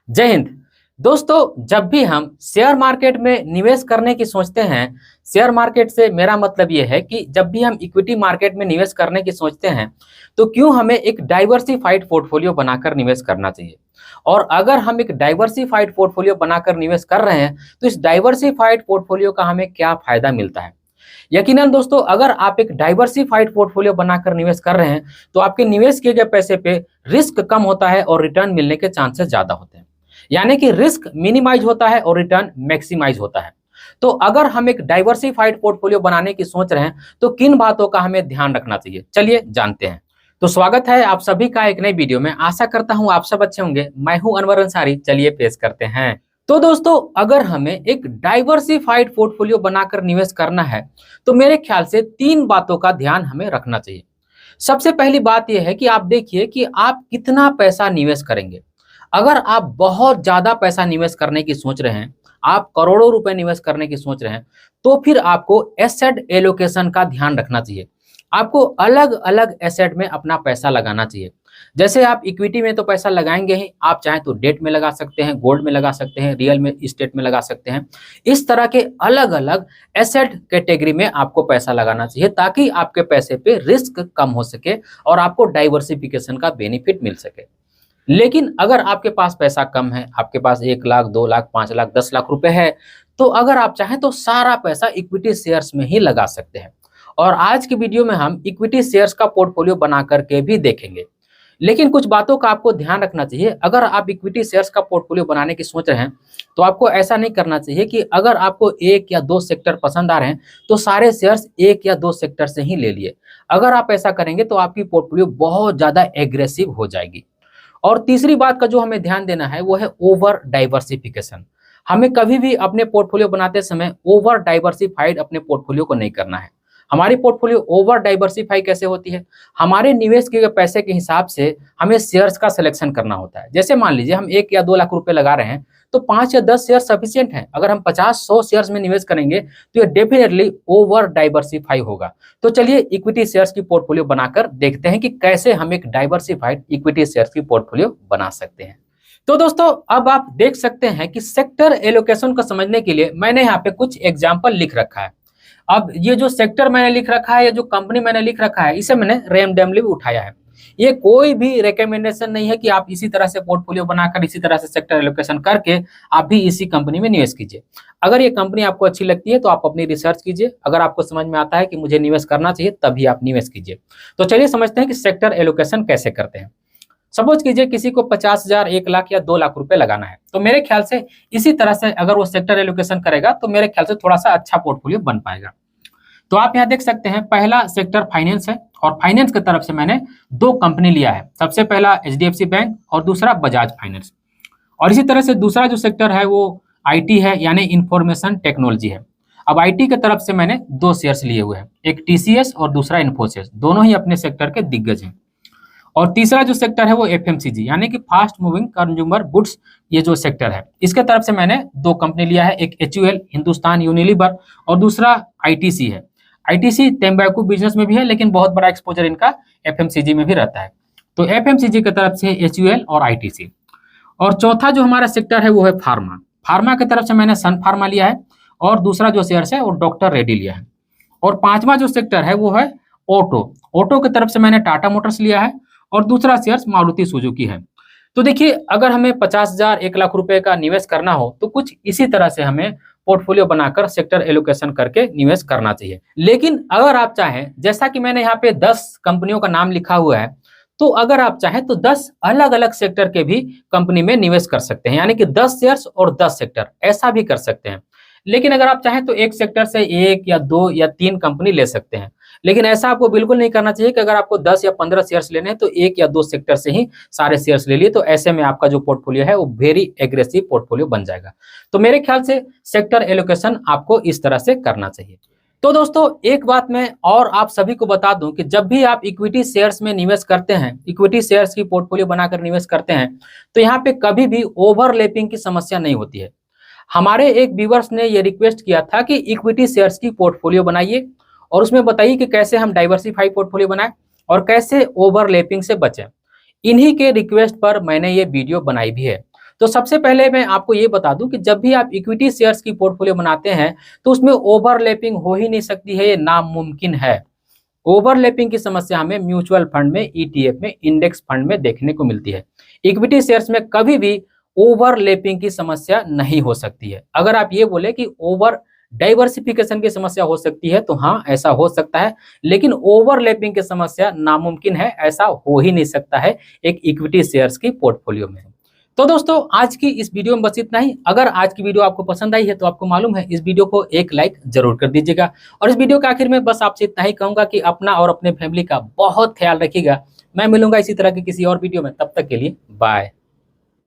जय हिंद। दोस्तों, जब भी हम शेयर मार्केट में निवेश करने की सोचते हैं, शेयर मार्केट से मेरा मतलब ये है कि जब भी हम इक्विटी मार्केट में निवेश करने की सोचते हैं, तो क्यों हमें एक डाइवर्सिफाइड पोर्टफोलियो बनाकर निवेश करना चाहिए। और अगर हम एक डाइवर्सिफाइड पोर्टफोलियो बनाकर निवेश कर रहे हैं, तो इस डाइवर्सिफाइड पोर्टफोलियो का हमें क्या फायदा मिलता है। यकीनन दोस्तों, अगर आप एक डाइवर्सिफाइड पोर्टफोलियो बनाकर निवेश कर रहे हैं, तो आपके निवेश किए गए पैसे पे रिस्क कम होता है और रिटर्न मिलने के चांसेस ज्यादा होते हैं। यानी कि रिस्क मिनिमाइज होता है और रिटर्न मैक्सिमाइज होता है। तो अगर हम एक डाइवर्सिफाइड पोर्टफोलियो बनाने की सोच रहे हैं, तो किन बातों का हमें ध्यान रखना चाहिए, चलिए जानते हैं। तो स्वागत है आप सभी का एक नई वीडियो में। आशा करता हूं आप सब अच्छे होंगे। मैं हूं अनवर अंसारी, चलिए पेश करते हैं। तो दोस्तों, अगर हमें एक डाइवर्सिफाइड पोर्टफोलियो बनाकर निवेश करना है, तो मेरे ख्याल से तीन बातों का ध्यान हमें रखना चाहिए। सबसे पहली बात यह है कि आप देखिए कि आप कितना पैसा निवेश करेंगे। अगर आप बहुत ज्यादा पैसा निवेश करने की सोच रहे हैं, आप करोड़ों रुपए निवेश करने की सोच रहे हैं, तो फिर आपको एसेट एलोकेशन का ध्यान रखना चाहिए। आपको अलग अलग एसेट में अपना पैसा लगाना चाहिए। जैसे आप इक्विटी में तो पैसा लगाएंगे ही, आप चाहें तो डेट में लगा सकते हैं, गोल्ड में लगा सकते हैं, रियल में इस्टेट में लगा सकते हैं। इस तरह के अलग अलग एसेट कैटेगरी में आपको पैसा लगाना चाहिए, ताकि आपके पैसे पे रिस्क कम हो सके और आपको डाइवर्सिफिकेशन का बेनिफिट मिल सके। लेकिन अगर आपके पास पैसा कम है, आपके पास 1 लाख, 2 लाख, 5 लाख, 10 लाख रुपए है, तो अगर आप चाहें तो सारा पैसा इक्विटी शेयर्स में ही लगा सकते हैं। और आज की वीडियो में हम इक्विटी शेयर्स का पोर्टफोलियो बना करके भी देखेंगे। लेकिन कुछ बातों का आपको ध्यान रखना चाहिए। अगर आप इक्विटी शेयर्स का पोर्टफोलियो बनाने की सोच रहे हैं, तो आपको ऐसा नहीं करना चाहिए कि अगर आपको एक या दो सेक्टर पसंद आ रहे हैं, तो सारे शेयर्स एक या दो सेक्टर से ही ले लिए। अगर आप ऐसा करेंगे तो आपकी पोर्टफोलियो बहुत ज्यादा एग्रेसिव हो जाएगी। और तीसरी बात का जो हमें ध्यान देना है, वो है ओवर डाइवर्सिफिकेशन। हमें कभी भी अपने पोर्टफोलियो बनाते समय ओवर डाइवर्सिफाइड अपने पोर्टफोलियो को नहीं करना है। हमारी पोर्टफोलियो ओवर डाइवर्सिफाई कैसे होती है, हमारे निवेश किए गए पैसे के हिसाब से हमें शेयर्स का सिलेक्शन करना होता है। जैसे मान लीजिए हम 1 या 2 लाख रुपए लगा रहे हैं, तो 5 या 10 शेयर सफिशियंट है। अगर हम 50-100 शेयर्स में निवेश करेंगे, तो ये डेफिनेटली ओवर डाइवर्सिफाई होगा। तो चलिए इक्विटी शेयर्स की पोर्टफोलियो बनाकर देखते हैं कि कैसे हम एक डाइवर्सिफाइड इक्विटी शेयर्स की पोर्टफोलियो बना सकते हैं। तो दोस्तों, अब आप देख सकते हैं कि सेक्टर एलोकेशन को समझने के लिए मैंने यहाँ पे कुछ एग्जाम्पल लिख रखा है। अब ये जो सेक्टर मैंने लिख रखा है, ये जो कंपनी मैंने लिख रखा है, इसे मैंने रैंडमली उठाया है। ये कोई भी रिकमेंडेशन नहीं है कि आप इसी तरह से पोर्टफोलियो बनाकर इसी तरह से सेक्टर एलोकेशन करके आप भी इसी कंपनी में निवेश कीजिए। अगर ये कंपनी आपको अच्छी लगती है तो आप अपनी रिसर्च कीजिए। अगर आपको समझ में आता है कि मुझे निवेश करना चाहिए, तभी आप निवेश कीजिए। तो चलिए समझते हैं कि सेक्टर एलोकेशन कैसे करते हैं। सपोज कीजिए किसी को 50,000, 1 लाख या 2 लाख रुपए लगाना है, तो मेरे ख्याल से इसी तरह से अगर वो सेक्टर एलोकेशन करेगा, तो मेरे ख्याल से थोड़ा सा अच्छा पोर्टफोलियो बन पाएगा। तो आप यहाँ देख सकते हैं, पहला सेक्टर फाइनेंस है और फाइनेंस की तरफ से मैंने दो कंपनी लिया है। सबसे पहला एचडीएफसी बैंक और दूसरा बजाज फाइनेंस। और इसी तरह से दूसरा जो सेक्टर है वो आईटी है, यानी इंफॉर्मेशन टेक्नोलॉजी है। अब आईटी की तरफ से मैंने दो शेयर्स लिए हुए हैं, एक टीसीएस और दूसरा इन्फोसिस। दोनों ही अपने सेक्टर के दिग्गज हैं। और तीसरा जो सेक्टर है वो एफएमसीजी, यानी कि फास्ट मूविंग कंज्यूमर गुड्स, ये जो सेक्टर है, इसके तरफ से मैंने दो कंपनी लिया है, एक एचयूएल हिंदुस्तान यूनिलीवर और दूसरा आईटीसी है। आईटीसी तंबाकू बिजनेस में भी है, लेकिन बहुत बड़ा एक्सपोजर इनका एफएमसीजी में भी रहता है। तो एफएमसीजी की तरफ से एचयूएल और आईटीसी। और चौथा जो हमारा सेक्टर है वो है फार्मा। फार्मा की तरफ से मैंने सन फार्मा लिया है और दूसरा जो शेयर है वो डॉक्टर रेड्डी लिया है। और पांचवा जो सेक्टर है वो है ऑटो। ऑटो की तरफ से मैंने टाटा मोटर्स लिया है और दूसरा शेयर मारुति सुजुकी है। तो देखिए, अगर हमें 50,000, 1 लाख रुपए का निवेश करना हो, तो कुछ इसी तरह से हमें पोर्टफोलियो बनाकर सेक्टर एलोकेशन करके निवेश करना चाहिए। लेकिन अगर आप चाहें, जैसा कि मैंने यहाँ पे 10 कंपनियों का नाम लिखा हुआ है, तो अगर आप चाहें तो 10 अलग अलग सेक्टर के भी कंपनी में निवेश कर सकते हैं, यानी कि 10 शेयर्स और 10 सेक्टर, ऐसा भी कर सकते हैं। लेकिन अगर आप चाहें तो एक सेक्टर से 1 या 2 या 3 कंपनी ले सकते हैं। लेकिन ऐसा आपको बिल्कुल नहीं करना चाहिए कि अगर आपको 10 या 15 शेयर्स लेने हैं तो 1 या 2 सेक्टर से ही सारे शेयर्स ले लिए। तो ऐसे में आपका जो पोर्टफोलियो है वो वेरी एग्रेसिव पोर्टफोलियो बन जाएगा। तो मेरे ख्याल से सेक्टर एलोकेशन आपको इस तरह से करना चाहिए। तो दोस्तों, एक बात मैं और आप सभी को बता दूं कि जब भी आप इक्विटी शेयर्स में निवेश करते हैं, इक्विटी शेयर्स की पोर्टफोलियो बनाकर निवेश करते हैं, तो यहाँ पे कभी भी ओवरलैपिंग की समस्या नहीं होती है। हमारे एक व्यूअर्स ने ये रिक्वेस्ट किया था कि इक्विटी शेयर्स की पोर्टफोलियो बनाइए और उसमें बताइए कि कैसे हम डाइवर्सिफाई पोर्टफोलियो बनाएं और कैसे ओवरलैपिंग से बचें। इन्हीं के रिक्वेस्ट पर मैंने ये वीडियो बनाई भी है। तो सबसे पहले मैं आपको ये बता दूं कि जब भी आप इक्विटी शेयर्स की पोर्टफोलियो बनाते हैं तो उसमें ओवरलैपिंग हो ही नहीं सकती है, ये नामुमकिन है। ओवरलैपिंग की समस्या हमें म्यूचुअल फंड में, ईटीएफ में, इंडेक्स फंड में देखने को मिलती है। इक्विटी शेयर्स में कभी भी ओवरलैपिंग की समस्या नहीं हो सकती है। अगर आप ये बोले कि ओवर डाइवर्सिफिकेशन की समस्या हो सकती है तो हाँ, ऐसा हो सकता है, लेकिन ओवरलैपिंग की समस्या नामुमकिन है, ऐसा हो ही नहीं सकता है एक इक्विटी शेयर्स की पोर्टफोलियो में। तो दोस्तों, आज की इस वीडियो में बस इतना ही। अगर आज की वीडियो आपको पसंद आई है तो आपको मालूम है, इस वीडियो को एक लाइक जरूर कर दीजिएगा। और इस वीडियो के आखिर में बस आपसे इतना ही कहूंगा कि अपना और अपने फैमिली का बहुत ख्याल रखिएगा। मैं मिलूंगा इसी तरह के किसी और वीडियो में, तब तक के लिए बाय।